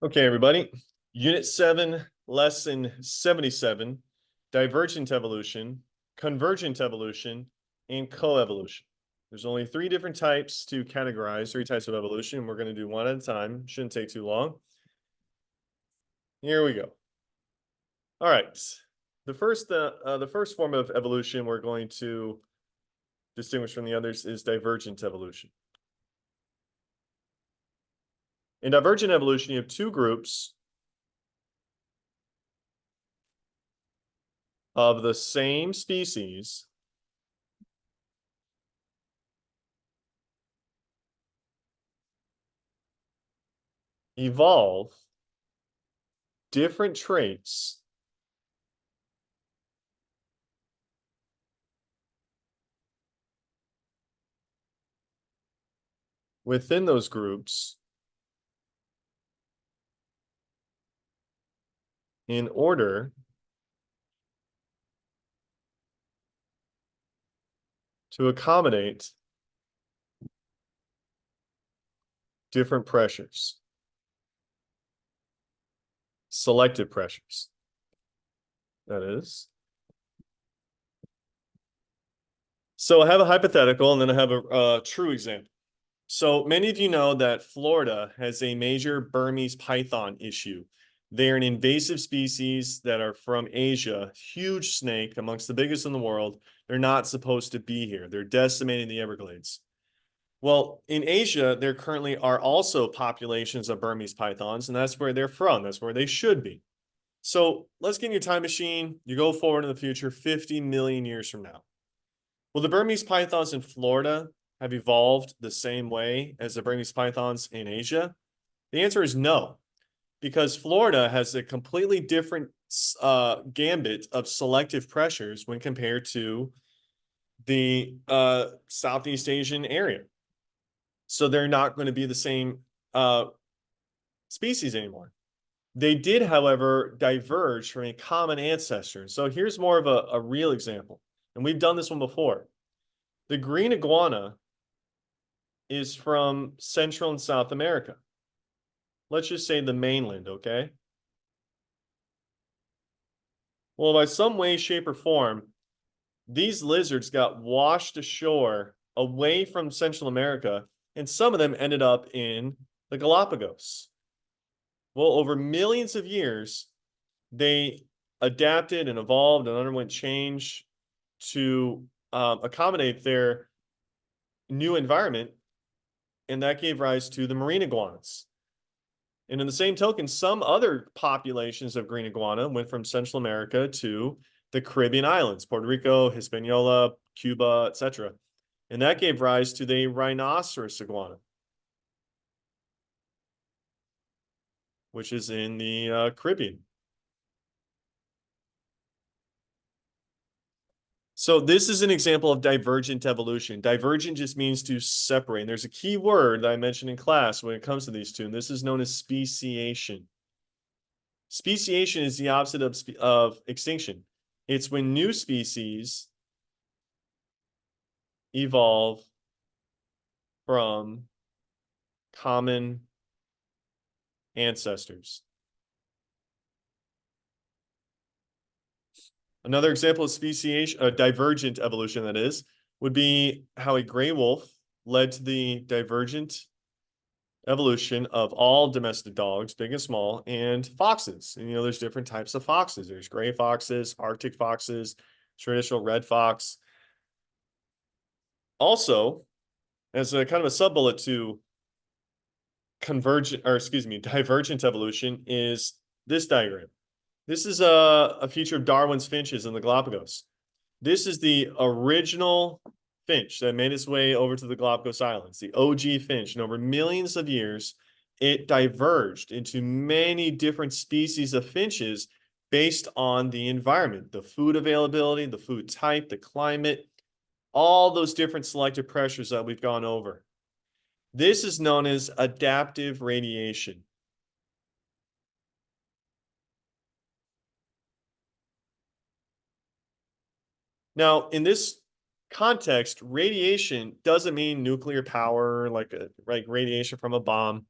Okay, everybody. Unit 7, Lesson 77, Divergent evolution, Convergent evolution, and coevolution. There's only three different types to categorize, three types of evolution. We're going to do one at a time. Shouldn't take too long. Here we go. All right. The first form of evolution we're going to distinguish from the others is divergent evolution. In divergent evolution, you have two groups of the same species evolve different traits within those groups in order to accommodate different pressures, selective pressures, that is. So I have a hypothetical and then I have a true example. So many of you know that Florida has a major Burmese python issue. They're an invasive species that are from Asia, huge snake, amongst the biggest in the world. They're not supposed to be here. They're decimating the Everglades. Well, in Asia, there currently are also populations of Burmese pythons, and that's where they're from. That's where they should be. So let's get in your time machine. You go forward in the future 50 million years from now. Will the Burmese pythons in Florida have evolved the same way as the Burmese pythons in Asia? The answer is no, because Florida has a completely different gambit of selective pressures when compared to the Southeast Asian area. So they're not going to be the same species anymore. They did, however, diverge from a common ancestor. So here's more of a real example. And we've done this one before. The green iguana is from Central and South America. Let's just say the mainland, okay? Well, by some way, shape, or form, these lizards got washed ashore away from Central America, and some of them ended up in the Galapagos. Well, over millions of years, they adapted and evolved and underwent change to accommodate their new environment, and that gave rise to the marine iguanas. And in the same token, some other populations of green iguana went from Central America to the Caribbean islands, Puerto Rico, Hispaniola, Cuba, etc. And that gave rise to the rhinoceros iguana, which is in the Caribbean. So this is an example of divergent evolution. Divergent just means to separate. And there's a key word that I mentioned in class when it comes to these two, and this is known as speciation. Speciation is the opposite of extinction. It's when new species evolve from common ancestors. Another example of speciation, divergent evolution, that is, would be how a gray wolf led to the divergent evolution of all domestic dogs, big and small, and foxes. And there's different types of foxes. There's gray foxes, Arctic foxes, traditional red fox. Also, as a kind of a sub-bullet to divergent evolution is this diagram. This is a feature of Darwin's finches in the Galapagos. This is the original finch that made its way over to the Galapagos Islands, the OG finch. And over millions of years, it diverged into many different species of finches based on the environment, the food availability, the food type, the climate, all those different selective pressures that we've gone over. This is known as adaptive radiation. Now, in this context, radiation doesn't mean nuclear power, like radiation from a bomb.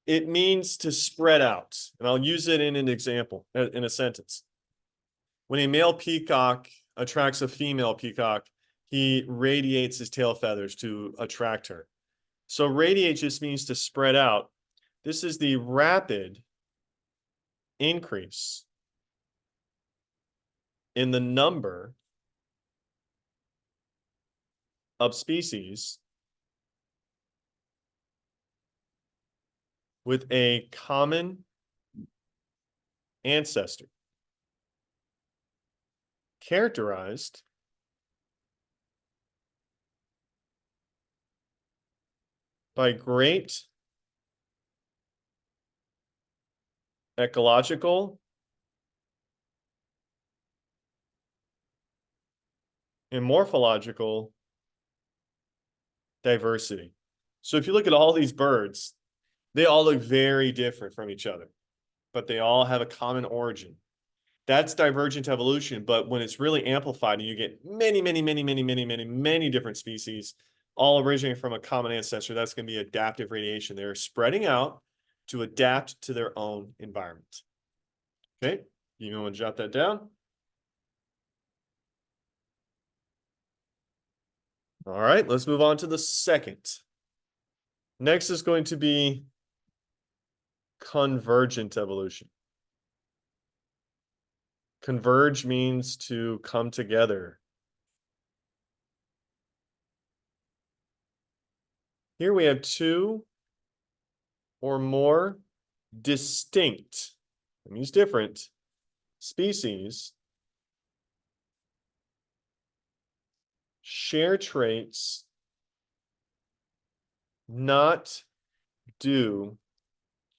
It means to spread out. And I'll use it in an example, in a sentence. When a male peacock attracts a female peacock, he radiates his tail feathers to attract her. So radiate just means to spread out. This is the rapid increase in the number of species with a common ancestor, characterized by great ecological and morphological diversity. So if you look at all these birds, they all look very different from each other, but they all have a common origin. That's divergent evolution. But when it's really amplified and you get many different species, all originating from a common ancestor, that's going to be adaptive radiation. They're spreading out to adapt to their own environment. Okay, you want to jot that down? All right, let's move on to the second. Next is going to be convergent evolution. Converge means to come together. Here we have two or more distinct, that means different, species share traits not due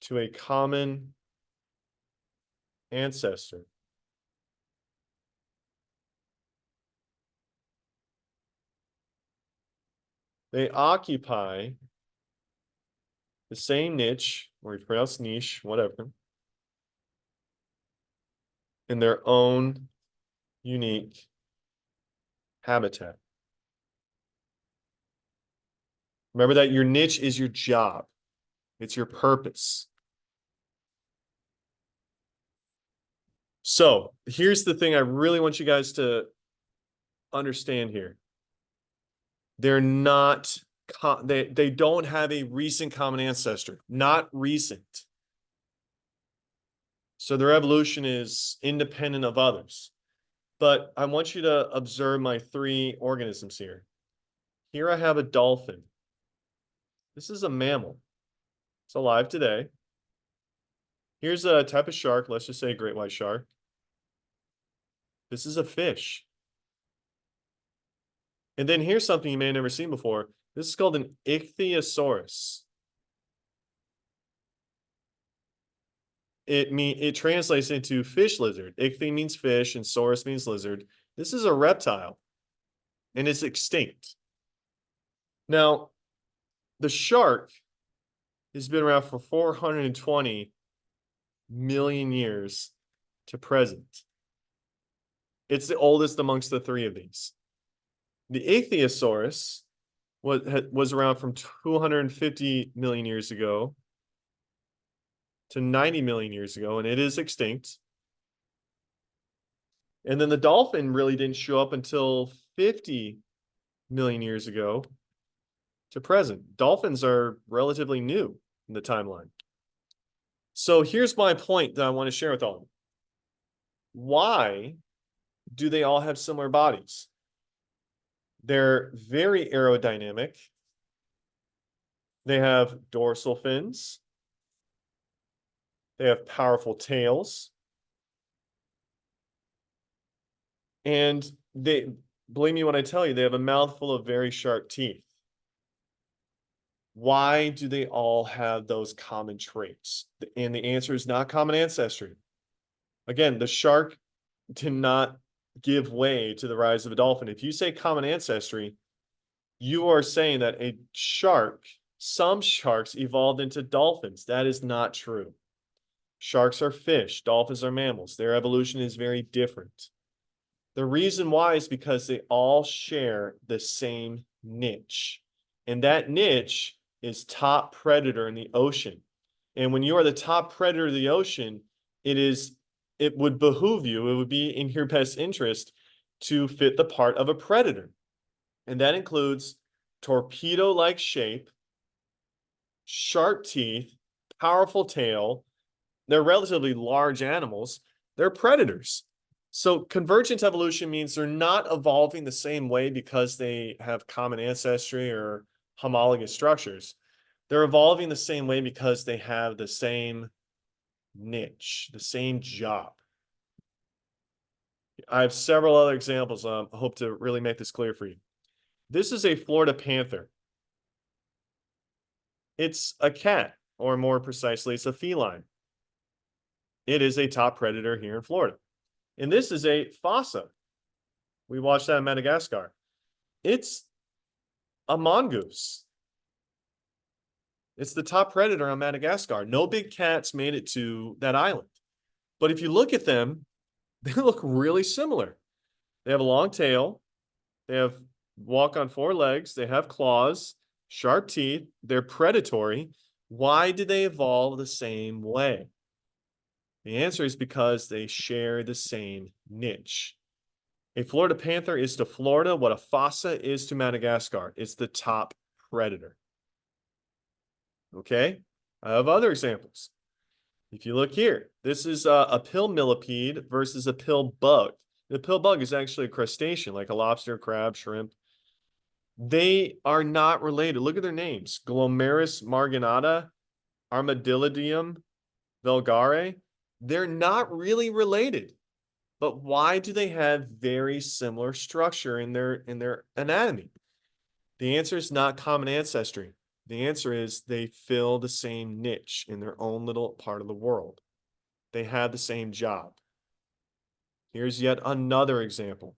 to a common ancestor. They occupy the same niche, or you pronounce niche, whatever, in their own unique habitat. Remember that your niche is your job. It's your purpose. So here's the thing I really want you guys to understand here. They're not, they don't have a recent common ancestor, not recent. So their evolution is independent of others. But I want you to observe my three organisms here. Here I have a dolphin. This is a mammal. It's alive today. Here's a type of shark. Let's just say a great white shark. This is a fish. And then here's something you may have never seen before. This is called an ichthyosaurus. It translates into fish lizard. Ichthy means fish and saurus means lizard. This is a reptile and it's extinct. Now, the shark has been around for 420 million years to present. It's the oldest amongst the three of these. The ichthyosaurus was around from 250 million years ago to 90 million years ago, and it is extinct. And then the dolphin really didn't show up until 50 million years ago to present. Dolphins are relatively new in the timeline. So here's my point that I want to share with all of you. Why do they all have similar bodies? They're very aerodynamic. They have dorsal fins. They have powerful tails. And they, believe me when I tell you, they have a mouthful of very sharp teeth. Why do they all have those common traits? And the answer is not common ancestry. Again, the shark did not give way to the rise of a dolphin. If you say common ancestry, you are saying that a shark, some sharks evolved into dolphins. That is not true. Sharks are fish, dolphins are mammals. Their evolution is very different. The reason why is because they all share the same niche. And that niche is top predator in the ocean. And when you are the top predator of the ocean, it would behoove you, it would be in your best interest to fit the part of a predator. And that includes torpedo-like shape, sharp teeth, powerful tail. They're relatively large animals. They're predators. So convergent evolution means they're not evolving the same way because they have common ancestry or homologous structures. They're evolving the same way because they have the same niche, the same job. I have several other examples. I hope to really make this clear for you. This is a Florida panther. It's a cat, or more precisely, it's a feline. It is a top predator here in Florida. And this is a fossa. We watched that in Madagascar. It's a mongoose. It's the top predator on Madagascar. No big cats made it to that island. But if you look at them, they look really similar. They have a long tail. They have walk on four legs. They have claws, sharp teeth. They're predatory. Why did they evolve the same way? The answer is because they share the same niche. A Florida panther is to Florida what a fossa is to Madagascar. It's the top predator. Okay, I have other examples. If you look here, this is a pill millipede versus a pill bug. The pill bug is actually a crustacean, like a lobster, crab, shrimp. They are not related. Look at their names: Glomeris marginata, Armadillidium vulgare. They're not really related. But why do they have very similar structure in their anatomy? The answer is not common ancestry. The answer is they fill the same niche in their own little part of the world. They have the same job. Here's yet another example.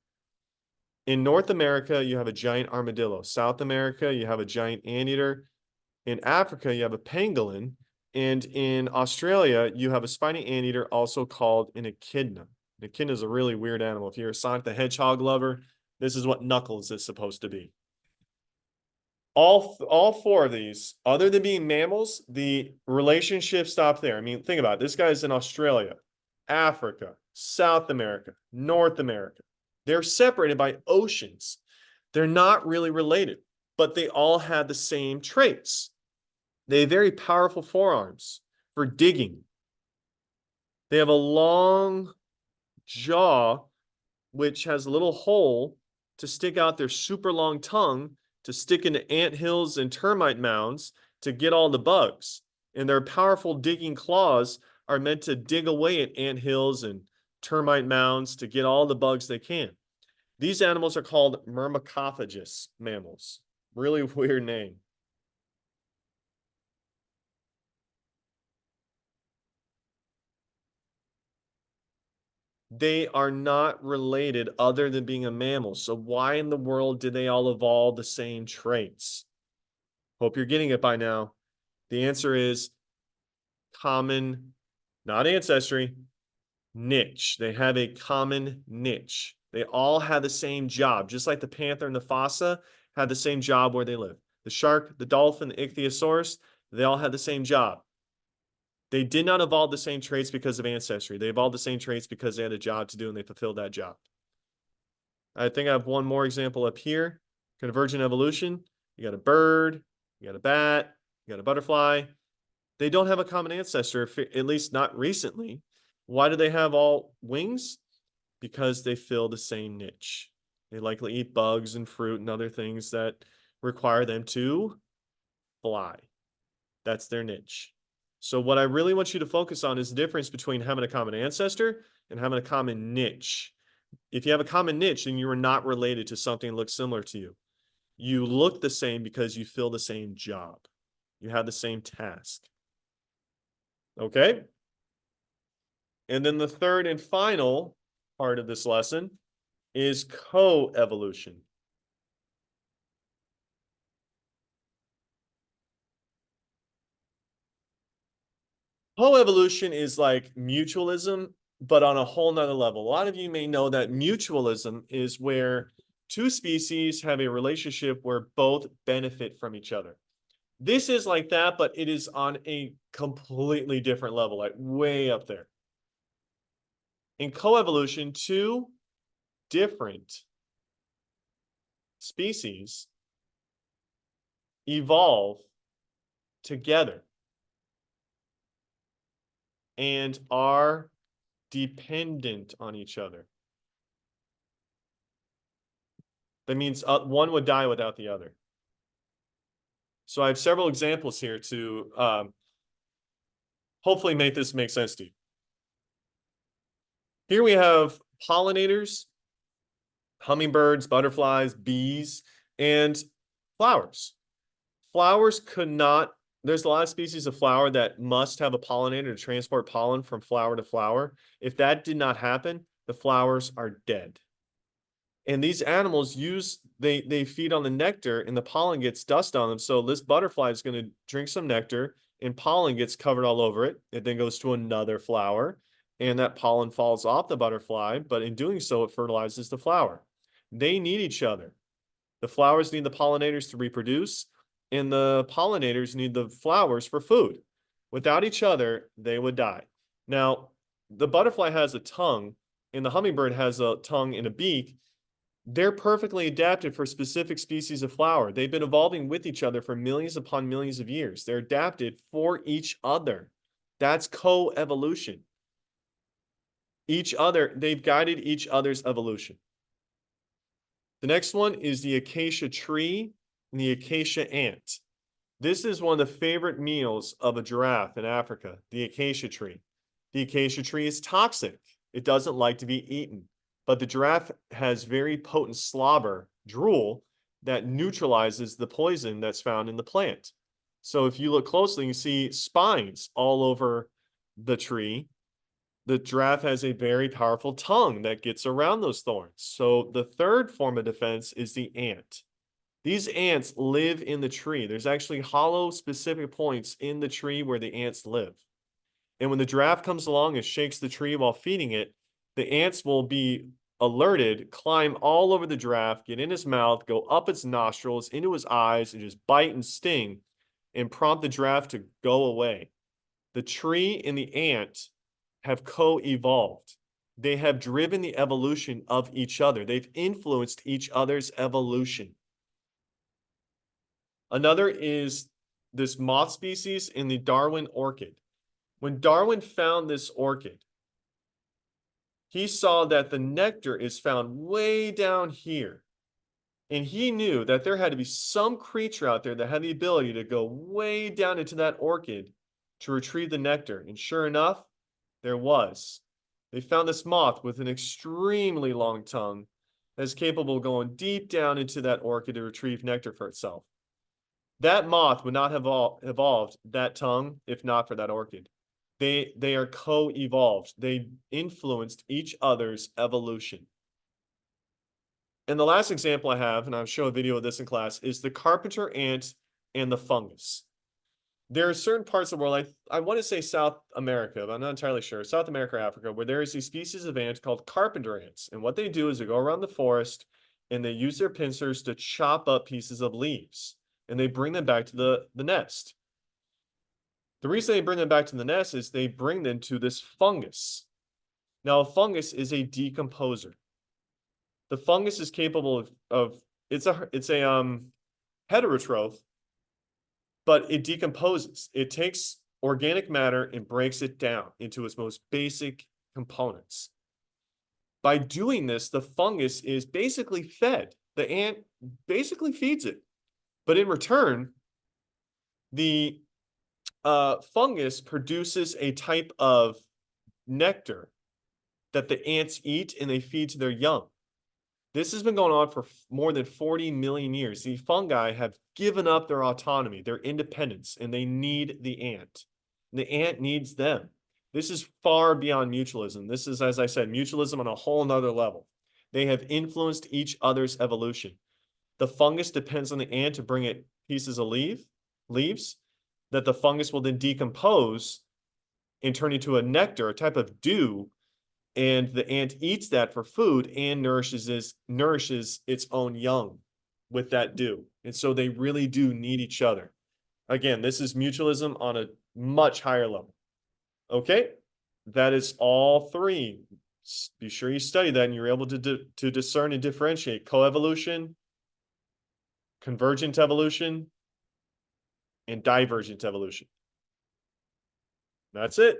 In North America, you have a giant armadillo. South America, you have a giant anteater. In Africa, you have a pangolin. And in Australia, you have a spiny anteater, also called an echidna. An echidna is a really weird animal. If you're a Sonic the Hedgehog lover, this is what Knuckles is supposed to be. All four of these, other than being mammals, the relationship stop there. I mean, think about it. This guy's in Australia, Africa, South America, North America. They're separated by oceans. They're not really related, but they all have the same traits. They have very powerful forearms for digging. They have a long jaw, which has a little hole to stick out their super long tongue to stick into ant hills and termite mounds to get all the bugs. And their powerful digging claws are meant to dig away at ant hills and termite mounds to get all the bugs they can. These animals are called myrmecophagous mammals. Really weird name. They are not related other than being a mammal. So why in the world did they all evolve the same traits? Hope you're getting it by now. The answer is common, not ancestry, niche. They have a common niche. They all have the same job, just like the panther and the fossa have the same job where they live. The shark, the dolphin, the ichthyosaurus, they all have the same job. They did not evolve the same traits because of ancestry. They evolved the same traits because they had a job to do and they fulfilled that job. I think I have one more example up here. Convergent evolution. You got a bird, you got a bat, you got a butterfly. They don't have a common ancestor, at least not recently. Why do they have all wings? Because they fill the same niche. They likely eat bugs and fruit and other things that require them to fly. That's their niche. So what I really want you to focus on is the difference between having a common ancestor and having a common niche. If you have a common niche, then you are not related to something that looks similar to you. You look the same because you fill the same job. You have the same task. Okay? And then the third and final part of this lesson is coevolution. Coevolution is like mutualism, but on a whole nother level. A lot of you may know that mutualism is where two species have a relationship where both benefit from each other. This is like that, but it is on a completely different level, like way up there. In coevolution, two different species evolve together and are dependent on each other. That means one would die without the other. So I have several examples here to hopefully make this make sense to you. Here we have pollinators, hummingbirds, butterflies, bees, and flowers. Flowers could not, there's a lot of species of flower that must have a pollinator to transport pollen from flower to flower. If that did not happen, the flowers are dead. And these animals they feed on the nectar and the pollen gets dust on them. So this butterfly is going to drink some nectar and pollen gets covered all over it. It then goes to another flower and that pollen falls off the butterfly, but in doing so, it fertilizes the flower. They need each other. The flowers need the pollinators to reproduce, and the pollinators need the flowers for food. Without each other, they would die. Now, the butterfly has a tongue, and the hummingbird has a tongue and a beak. They're perfectly adapted for specific species of flower. They've been evolving with each other for millions upon millions of years. They're adapted for each other. That's co-evolution. They've guided each other's evolution. The next one is the acacia tree and the acacia ant. This is one of the favorite meals of a giraffe in Africa, the acacia tree. The acacia tree is toxic. It doesn't like to be eaten, but the giraffe has very potent slobber, drool, that neutralizes the poison that's found in the plant. So if you look closely, you see spines all over the tree. The giraffe has a very powerful tongue that gets around those thorns. So the third form of defense is the ant. These ants live in the tree. There's actually hollow specific points in the tree where the ants live. And when the giraffe comes along and shakes the tree while feeding it, the ants will be alerted, climb all over the giraffe, get in his mouth, go up its nostrils, into his eyes, and just bite and sting and prompt the giraffe to go away. The tree and the ant have co-evolved. They have driven the evolution of each other. They've influenced each other's evolution. Another is this moth species in the Darwin orchid. When Darwin found this orchid, he saw that the nectar is found way down here. And he knew that there had to be some creature out there that had the ability to go way down into that orchid to retrieve the nectar. And sure enough, there was. They found this moth with an extremely long tongue that is capable of going deep down into that orchid to retrieve nectar for itself. That moth would not have evolved that tongue if not for that orchid. They are co-evolved. They influenced each other's evolution. And the last example I have, and I'll show a video of this in class, is the carpenter ant and the fungus. There are certain parts of the world, I want to say South America, but I'm not entirely sure, South America or Africa, where there is a species of ant called carpenter ants. And what they do is they go around the forest and they use their pincers to chop up pieces of leaves. And they bring them back to the nest. The reason they bring them back to the nest is they bring them to this fungus. Now, a fungus is a decomposer. The fungus is capable of it's a heterotroph, but it decomposes. It takes organic matter and breaks it down into its most basic components. By doing this, the fungus is basically fed. The ant basically feeds it. But in return, the fungus produces a type of nectar that the ants eat and they feed to their young. This has been going on for more than 40 million years. The fungi have given up their autonomy, their independence, and they need the ant. And the ant needs them. This is far beyond mutualism. This is, as I said, mutualism on a whole nother level. They have influenced each other's evolution. The fungus depends on the ant to bring it pieces of leaves that the fungus will then decompose and turn into a nectar, a type of dew, and the ant eats that for food and nourishes its own young with that dew. And so they really do need each other. Again, this is mutualism on a much higher level. Okay, that is all three. Be sure you study that and you're able to discern and differentiate coevolution, convergent evolution, and divergent evolution. That's it.